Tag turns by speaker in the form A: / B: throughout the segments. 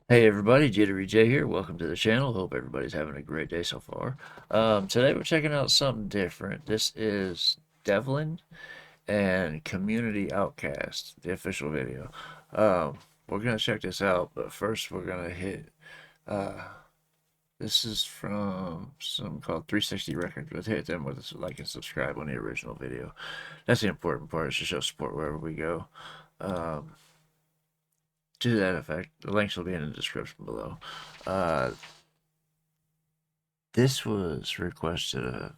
A: Hey everybody, JitteryJay here. Welcome to the channel. Hope everybody's having a great day so far. Today we're checking out something different. This is Devlin and Community Outcast, the official video. We're gonna check this out, but first we're gonna hit. Uh, this is from some called 360 Records. Let's hit them with a like and subscribe on the original video. That's the important part. Is to show support wherever we go. Um, to that effect, the links will be in the description below. Uh, This was requested, I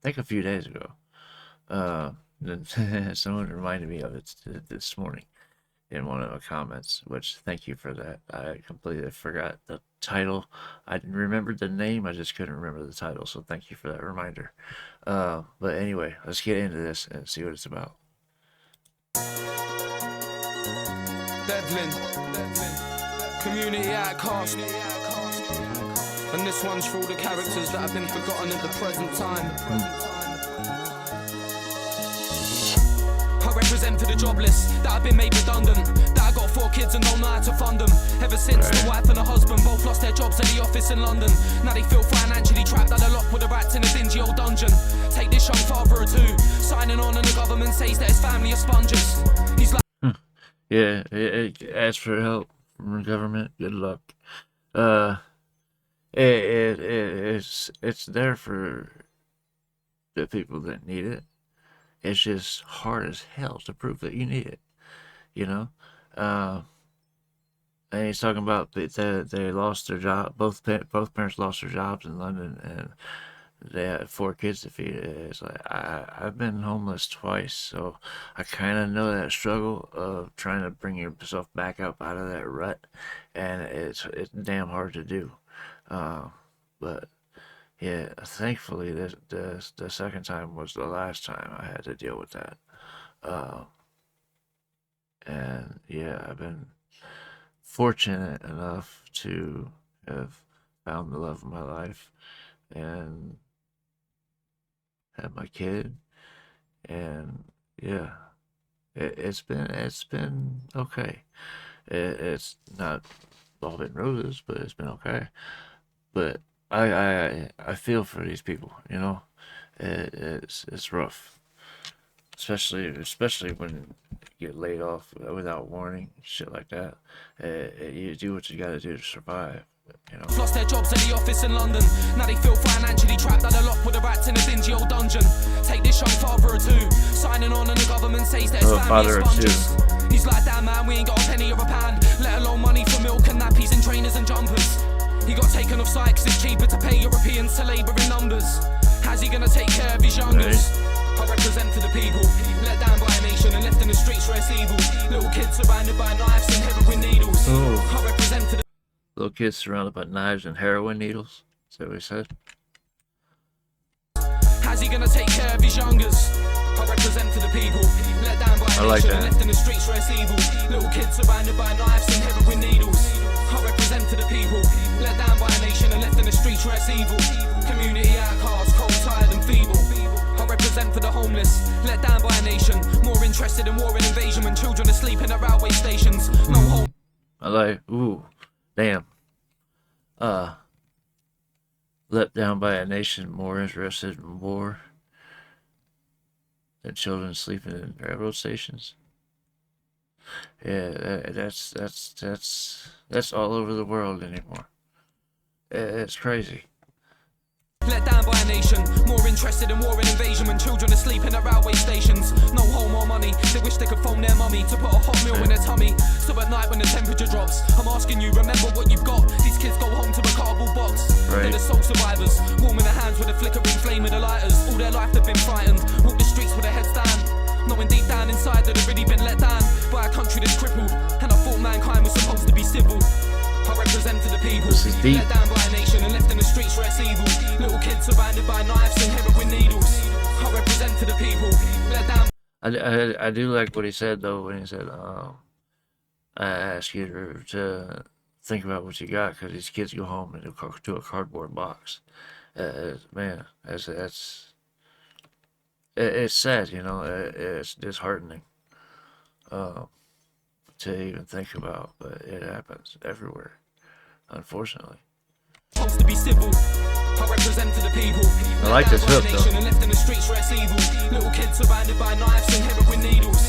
A: think, a few days ago. Someone reminded me of it this morning in one of the comments, which thank you for that. I completely forgot the title. I remembered the name, I just couldn't remember the title, so thank you for that reminder. But anyway, let's get into this and see what it's about.
B: Devlin, Community Outcast, and this one's for all the characters that have been forgotten at the present time. I represent for the jobless that have been made redundant, that I got 4 kids and don't know how to fund them. Ever since the wife and the husband both lost their jobs at the office in London, now they feel financially trapped at a lock with the rats in a dingy old dungeon. Take this young father or two, signing on and the government says that his family are sponges. He's like,
A: Yeah, ask for help from the government. Good luck. Uh, it's there for the people that need it. It's just hard as hell to prove that you need it, you know? Uh, and he's talking about they lost their job. Both parents lost their jobs in London, and they had 4 kids to feed. It's like I've been homeless twice, so I kind of know that struggle of trying to bring yourself back up out of that rut, and it's damn hard to do. Uh, but yeah, thankfully the second time was the last time I had to deal with that. Uh, and yeah, I've been fortunate enough to have found the love of my life and had my kid, and yeah, it's been okay. It's not all been roses, but it's been okay. But I feel for these people, you know. It's rough, especially when you get laid off without warning, shit like that. You do what you got to do to survive, you know.
B: lost their jobs at the office in London, now they feel financially trapped at a lock with the rats in a dingy old dungeon. Take this young father or two, signing on and the government says that his
A: Oh,
B: family
A: father
B: is
A: or two.
B: sponges. He's like, damn man, we ain't got a penny or a pound, let alone money for milk and nappies and trainers and jumpers. He got taken off site cause it's cheaper to pay Europeans to labour in numbers. How's he gonna take care of his youngers? I represent for the people, let down by a nation and left in the streets where it's evil. Little kids surrounded by knives and heroin needles.
A: Oh.
B: I represent for the
A: Little kids surrounded by knives and heroin needles. Is that what he said?
B: how's he gonna take care of his youngers? I represent for the people, let down by a
A: I like
B: nation and
A: that.
B: left in the streets where it's evil. Little kids surrounded by knives and heroin needles. I represent for the people, let down by a nation and left in the streets where it's evil. Community outcasts, cold, tired and feeble. I represent for the homeless, let down by a nation. More interested in war and invasion when children are sleeping at railway stations. No home.
A: I like, ooh, damn. Uh, let down by a nation more interested in war than children sleeping in railroad stations. Yeah, that's all over the world anymore. It's crazy.
B: Let down by a nation, more interested in war and invasion when children are sleeping at railway stations. No home or money, they wish they could phone their mummy to put a hot meal in their tummy. So at night when the temperature drops, I'm asking you, remember what you've got. These kids go home to a cardboard box.
A: Right.
B: They're the sole survivors, warming their hands with a flickering flame of the lighters. All their life they've been frightened, walk the streets with their heads down, knowing deep down inside that they've really been let down by a country that's crippled. And I thought mankind was supposed to be civil. I represent for the people,
A: This is deep.
B: let down by a nation and left in the streets where it's evil. Little kids surrounded by knives and heroin needles. I represent for the people, let down.
A: I do like what he said though when he said, I ask you to think about what you got because these kids go home to a cardboard box. Man, it's sad, you know. It's disheartening. Uh, to even think about, but it happens everywhere, unfortunately.
B: Supposed to be civil. I represent for the people.
A: I like this hook though.
B: And left in the streets where it's evil. Little kids surrounded by knives and heroin needles.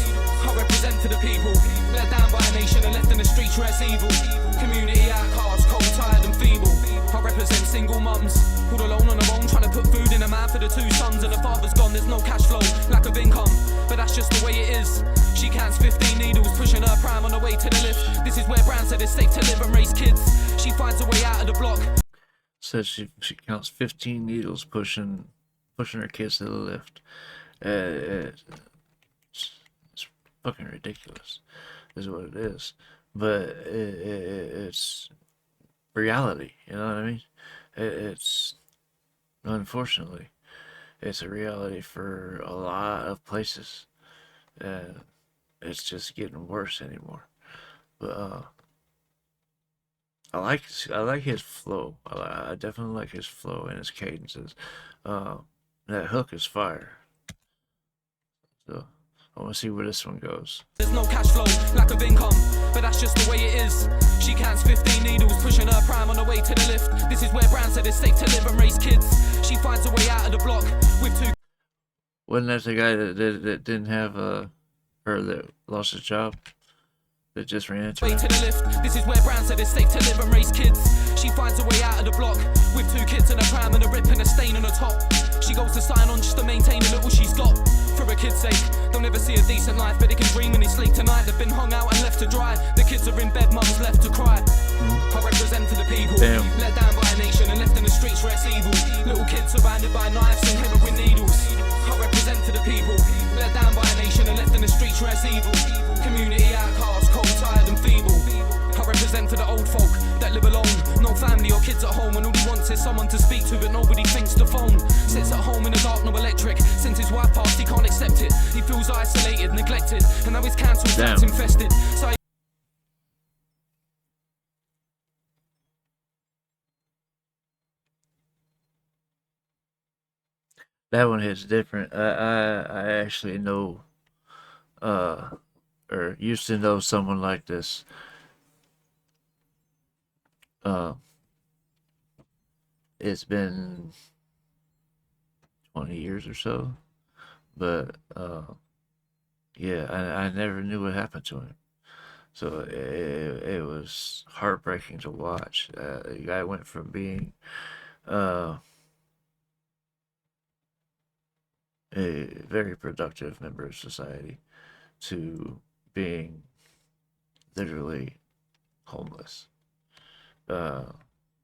B: I represent for the people. Let down by a nation and left in the streets where it's evil. Community outcasts, cold, tired and feeble. I represent single mums, all alone on their own, trying to put food in a mouth for the two sons, and the father's gone. There's no cash flow, lack of income, but that's just the way it is. She counts 15 needles, pushing her prime on the way to the lift. This is where Brown said it's safe to live and raise kids. She finds a way out of the block.
A: Says she counts 15 needles pushing her kids to the lift. It's fucking ridiculous, is what it is. But it's reality, you know what I mean? It's unfortunately, it's a reality for a lot of places, and it's just getting worse anymore. But I like his flow. I definitely like his flow and his cadences. That hook is fire. So I want to see where this one goes.
B: There's no cash flow, lack of income, but that's just the way it is. She counts 15 needles, pushing her prime on the way to the lift. This is where Brown said it's safe to live and raise kids. She finds a way out of the block with two.
A: Wasn't that the guy that didn't have or that lost his job? That just ran into
B: Way to the lift. This is where Brown said it's safe to live and raise kids. She finds a way out of the block with two kids in a pram and a rip and a stain on the top. She goes to sign on just to maintain the little she's got. For her kids' sake, they'll never see a decent life, but they can dream when they sleep tonight. They've been hung out and left to dry. The kids are in bed, mum's left to cry. I represent for the people.
A: Damn.
B: Let down by a nation and left in the streets where it's evil. Little kids surrounded by knives and heroin needles. I represent for the people. Let down by a nation and left in the streets where it's evil. Community outcasts, cold, tired and feeble. I represent for the old folk that live alone. No family or kids at home, and all he wants is someone to speak to, but nobody thinks to phone. Sits at home in the dark, no electric. Since his wife passed, he can't accept it. He feels isolated, neglected, and now his council flat's infested. So
A: that one hits different. I actually know, or used to know someone like this. It's been 20 years or so, but yeah, I never knew what happened to him. So it was heartbreaking to watch. The guy went from being a very productive member of society to being literally homeless.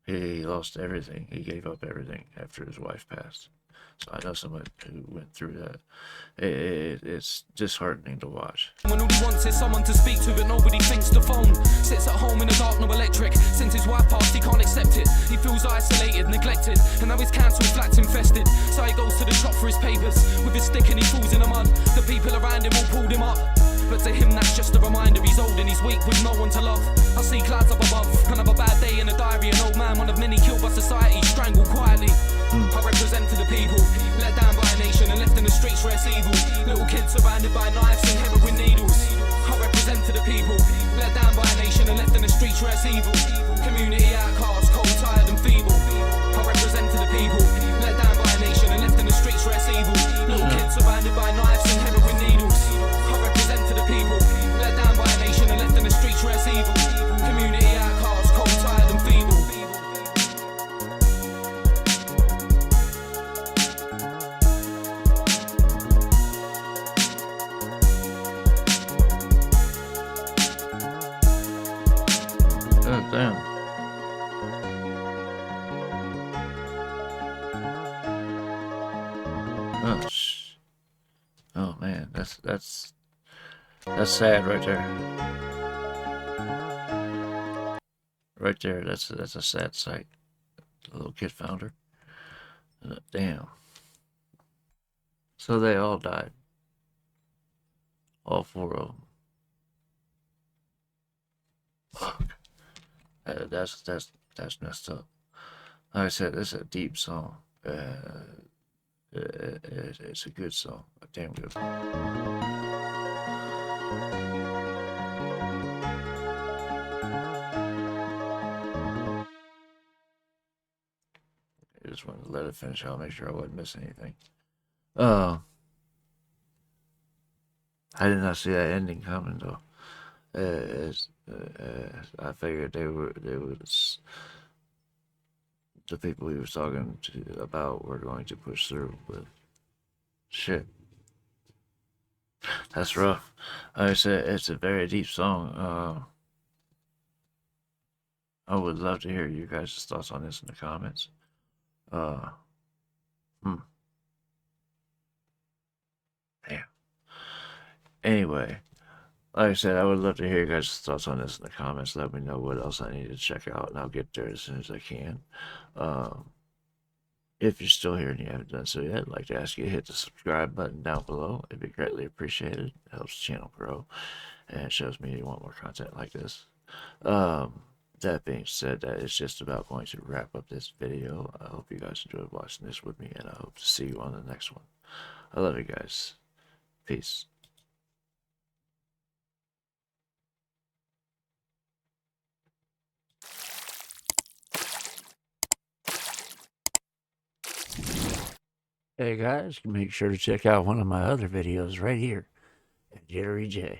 A: He lost everything. He gave up everything after his wife passed. So I know someone who went through that. It's disheartening to watch.
B: when all he wants is someone to speak to, but nobody thinks to phone. Sits at home in the dark, no electric. Since his wife passed, he can't accept it. He feels isolated, neglected, and now his council flat's infested. So he goes to the shop for his papers with his stick and he falls in the mud. The people around him all pulled him up, but to him that's just a reminder. He's old and he's weak with no one to love. I see clouds up above, kind of a bad day in a diary. An old man, one of many killed by society, strangled quietly. I represent for the people, let down by a nation and left in the streets where it's evil. Little kids surrounded by knives and heroin needles. I represent for the people, let down by a nation and left in the streets where it's evil. Community outcasts, cold, tired and feeble. I represent for the people, let down by a nation and left in the streets where it's evil. Little kids surrounded by knives and heroin needles. I represent for the people, let down by a nation and left in the streets where it's evil. Community outcasts, cold, tired and feeble.
A: Oh damn. Oh man, that's sad right there. Right there, that's a sad sight. The little kid found her. Damn. So they all died. All four of them. Fuck. That's messed up. Like I said, this is a deep song. It's a good song, a damn good song. just wanted to let it finish out, make sure I wasn't missing anything. I did not see that ending coming though. I figured they was the people he was talking about were going to push through, but shit, that's rough. Like I said, it's a very deep song. I would love to hear you guys' thoughts on this in the comments. Uh, hmm. Damn. Anyway, like I said, I would love to hear your guys' thoughts on this in the comments. Let me know what else I need to check out, and I'll get there as soon as I can. If you're still here and you haven't done so yet, I'd like to ask you to hit the subscribe button down below. It'd be greatly appreciated. It helps the channel grow, and it shows me you want more content like this. That being said, that is just about going to wrap up this video. I hope you guys enjoyed watching this with me, and I hope to see you on the next one. I love you guys. Peace. Hey guys, make sure to check out one of my other videos right here at JitteryJay.